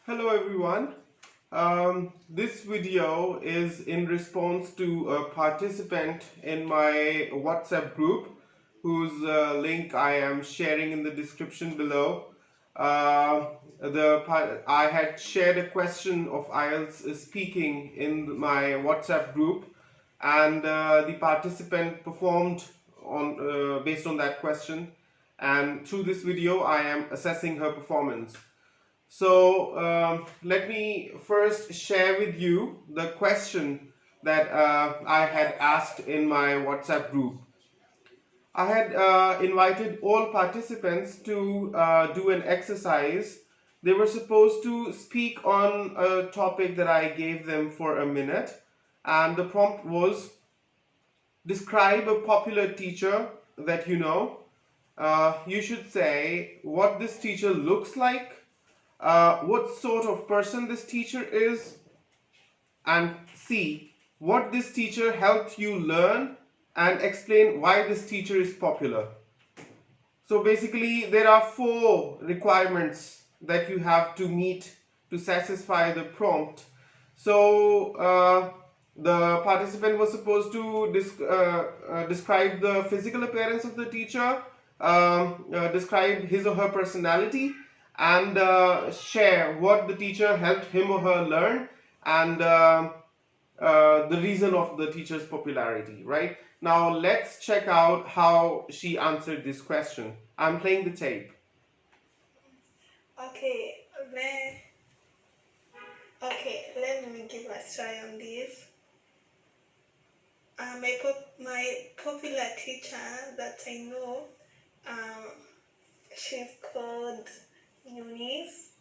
Hello everyone. This video is in response to a participant in my WhatsApp group whose link I am sharing in the description below. I had shared a question of Ielts speaking in my WhatsApp group, and the participant performed on based on that question, and through this video I am assessing her performance. So let me first share with you the question that I had asked in my WhatsApp group. I had invited all participants to do an exercise. They were supposed to speak on a topic that I gave them for a minute, and the prompt was: describe a popular teacher that you know. You should say what this teacher looks like, what sort of person this teacher is, and C, what this teacher helped you learn, and explain why this teacher is popular. So basically there are 4 requirements that you have to meet to satisfy the prompt. So the participant was supposed to describe the physical appearance of the teacher, describe his or her personality, and share what the teacher helped him or her learn, and the reason of the teacher's popularity, right? Now let's check out how she answered this question. I'm playing the tape. Okay, let me give a try on this. My popular teacher that I know, she's called Eunice.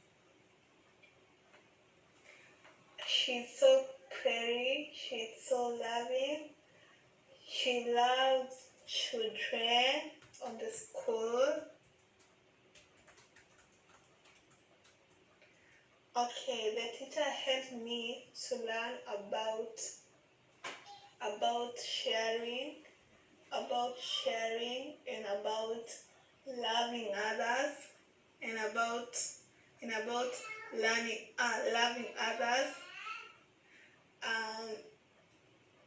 She's so pretty, she's so loving. She loves children on the school. Okay, the teacher helped me to learn about sharing, and about loving others, and about loving others,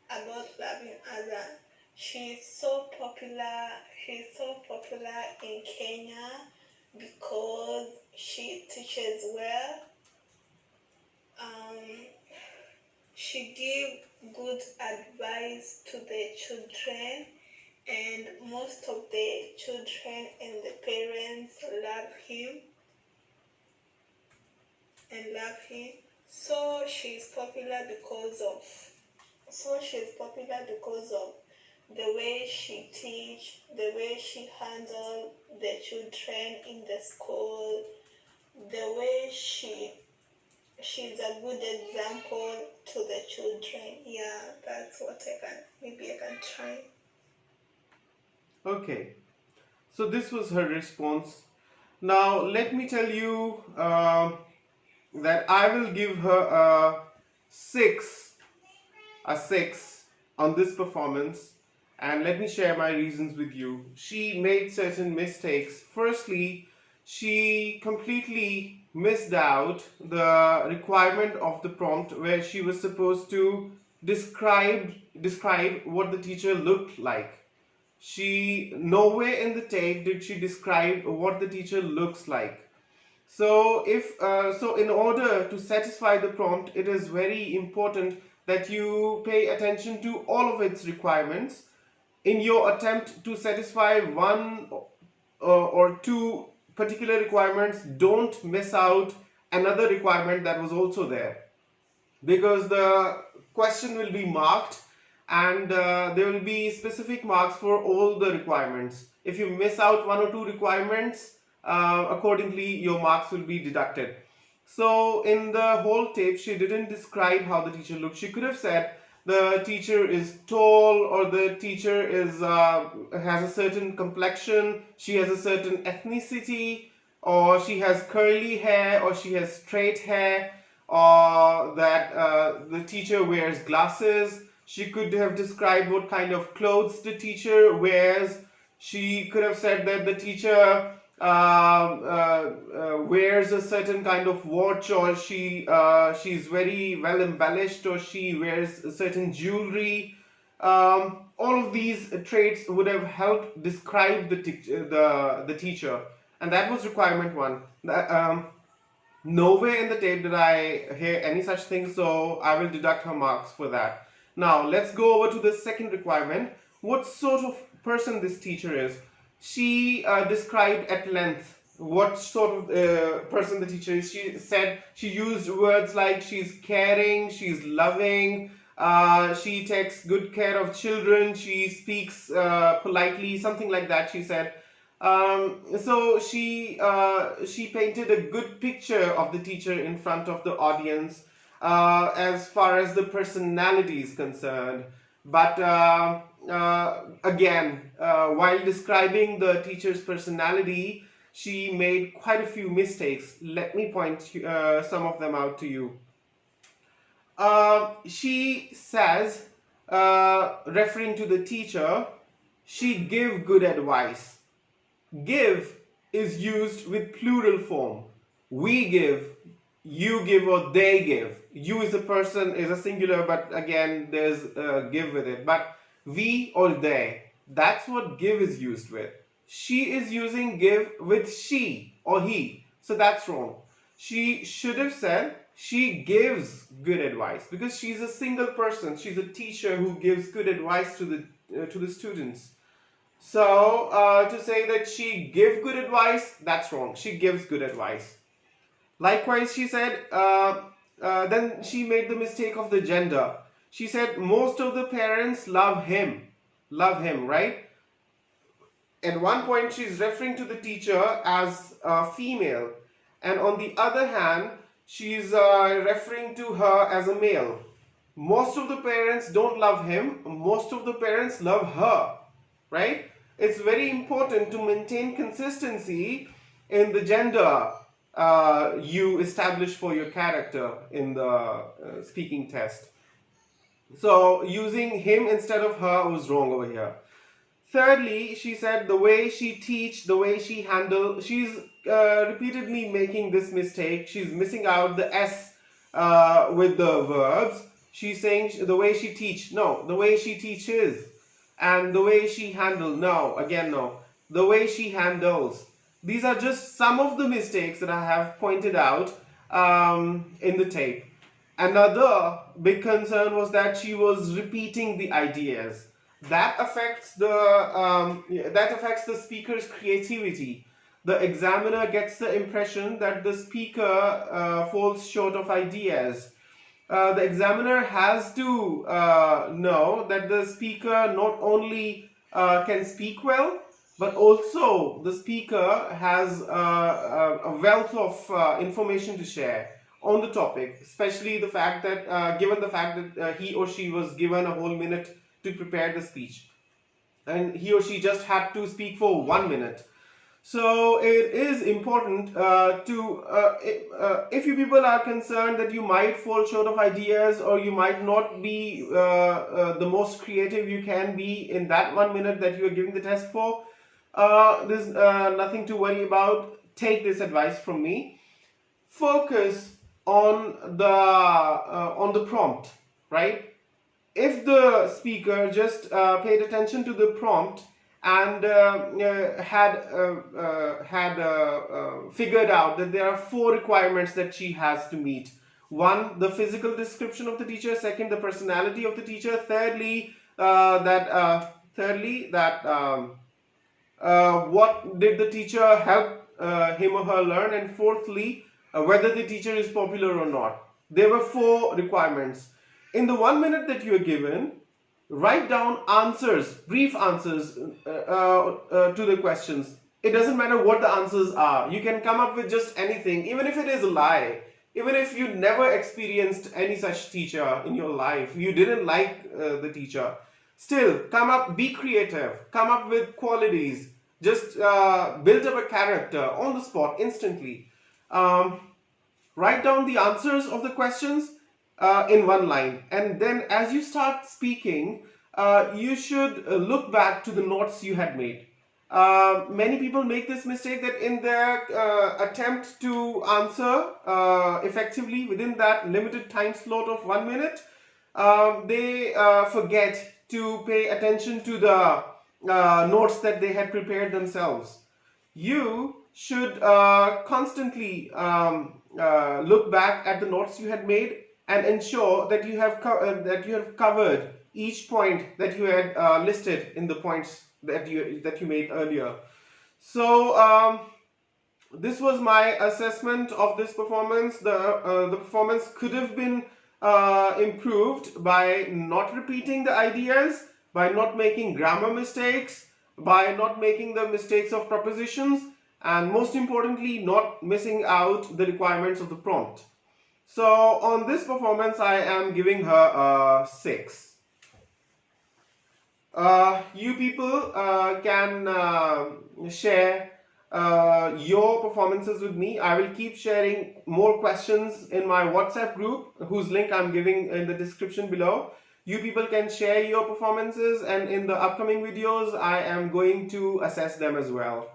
about loving others. She's so popular in Kenya because she teaches well. She gives good advice to the children, and most of the children and the parents love him. So she's popular because of the way she teach, the way she handle the children in the school, the way she's a good example to the children. Yeah, that's what maybe I can try. Okay, so this was her response. Now let me tell you that I will give her a 6 on this performance, and let me share my reasons with you. She made certain mistakes. Firstly, she completely missed out the requirement of the prompt where she was supposed to describe what the teacher looked like. She nowhere in the tape did she describe what the teacher looks like. So in order to satisfy the prompt, it is very important that you pay attention to all of its requirements. In your attempt to satisfy one or 2 particular requirements, don't miss out another requirement that was also there, because the question will be marked, and there will be specific marks for all the requirements. If you miss out 1 or 2 requirements, accordingly your marks will be deducted. So in the whole tape she didn't describe how the teacher looked. She could have said the teacher is tall, or the teacher is has a certain complexion, she has a certain ethnicity, or she has curly hair, or she has straight hair, or that the teacher wears glasses. She could have described what kind of clothes the teacher wears. She could have said that the teacher wears a certain kind of watch, or she's very well embellished, or she wears a certain jewelry. All of these traits would have helped describe the teacher, and that was requirement one. Nowhere in the tape did I hear any such thing, so I will deduct her marks for that. Now let's go over to the second requirement. What sort of person this teacher is? She described at length what sort of person the teacher is. She said, she used words like she's caring, she's loving, she takes good care of children, she speaks politely, something like that she said. So she painted a good picture of the teacher in front of the audience as far as the personality is concerned. But again, while describing the teacher's personality, she made quite a few mistakes. Let me point some of them out to you. She says, referring to the teacher, she give good advice. Give is used with plural form. We give, you give, or they give. You is a person, is a singular, but again there's give with it. But we or they, that's what give is used with. She is using give with she or he, so that's wrong. She should have said she gives good advice, because she's a single person. She's a teacher who gives good advice to the students. So to say that she give good advice, that's wrong. She gives good advice. Likewise, she said, then she made the mistake of the gender. She said most of the parents love him, right? At one point, she's referring to the teacher as a female, and on the other hand, she's referring to her as a male. Most of the parents don't love him, most of the parents love her, right? It's very important to maintain consistency in the gender you establish for your character in the speaking test. So using him instead of her was wrong over here. Thirdly, she said the way she teach, the way she handle, she's repeatedly making this mistake. She's missing out the S with the verbs. She's saying the way she teach. No, the way she teaches. And the way she handle. No, again no. The way she handles. These are just some of the mistakes that I have pointed out in the tape. Another big concern was that she was repeating the ideas. That affects the speaker's creativity. The examiner gets the impression that the speaker falls short of ideas. The examiner has to know that the speaker not only can speak well, but also the speaker has a wealth of information to share on the topic, especially the fact that given the fact that he or she was given a whole minute to prepare the speech, and he or she just had to speak for 1 minute. So it is important if you people are concerned that you might fall short of ideas, or you might not be the most creative you can be in that 1 minute that you are giving the test for, there's nothing to worry about. Take this advice from me. Focus on the prompt, right? If the speaker just paid attention to the prompt and had figured out that there are 4 requirements that she has to meet. 1, the physical description of the teacher. 2nd, the personality of the teacher. Thirdly, what did the teacher help him or her learn, and 4thly, whether the teacher is popular or not. There were 4 requirements. In the 1 minute that you are given, write down answers, brief answers to the questions. It doesn't matter what the answers are. You can come up with just anything, even if it is a lie. Even if you never experienced any such teacher in your life, you didn't like the teacher. Still, come up, be creative, come up with qualities. Just build up a character on the spot, instantly. Write down the answers of the questions in 1 line, and then as you start speaking, you should look back to the notes you had made. Many people make this mistake that in their attempt to answer effectively within that limited time slot of 1 minute, they forget to pay attention to the notes that they had prepared themselves. You should constantly look back at the notes you had made and ensure that you have covered each point that you had listed in the points that you made earlier. So this was my assessment of this performance. The performance could have been improved by not repeating the ideas, by not making grammar mistakes, by not making the mistakes of prepositions, and most importantly, not missing out the requirements of the prompt. So on this performance, I am giving her a 6. You people can share your performances with me. I will keep sharing more questions in my WhatsApp group, whose link I'm giving in the description below. You people can share your performances, and in the upcoming videos I am going to assess them as well.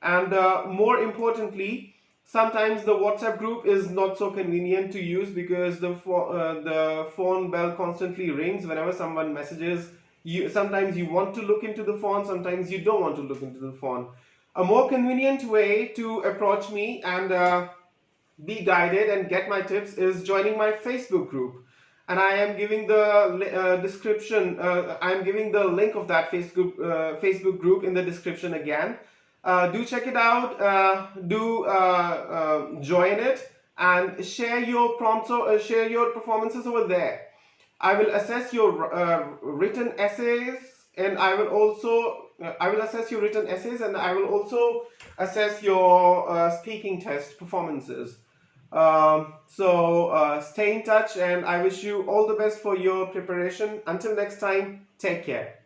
And more importantly, sometimes the WhatsApp group is not so convenient to use because the phone bell constantly rings whenever someone messages. Sometimes you want to look into the phone, sometimes you don't want to look into the phone. A more convenient way to approach me and be guided and get my tips is joining my Facebook group. And I am giving the description, I am giving the link of that Facebook group in the description again. Do check it out, join it, and share your prompts or share your performances over there. I will assess your written essays, and I will also assess your written essays, and I will also assess your speaking test performances. So stay in touch, and I wish you all the best for your preparation. Until next time, take care.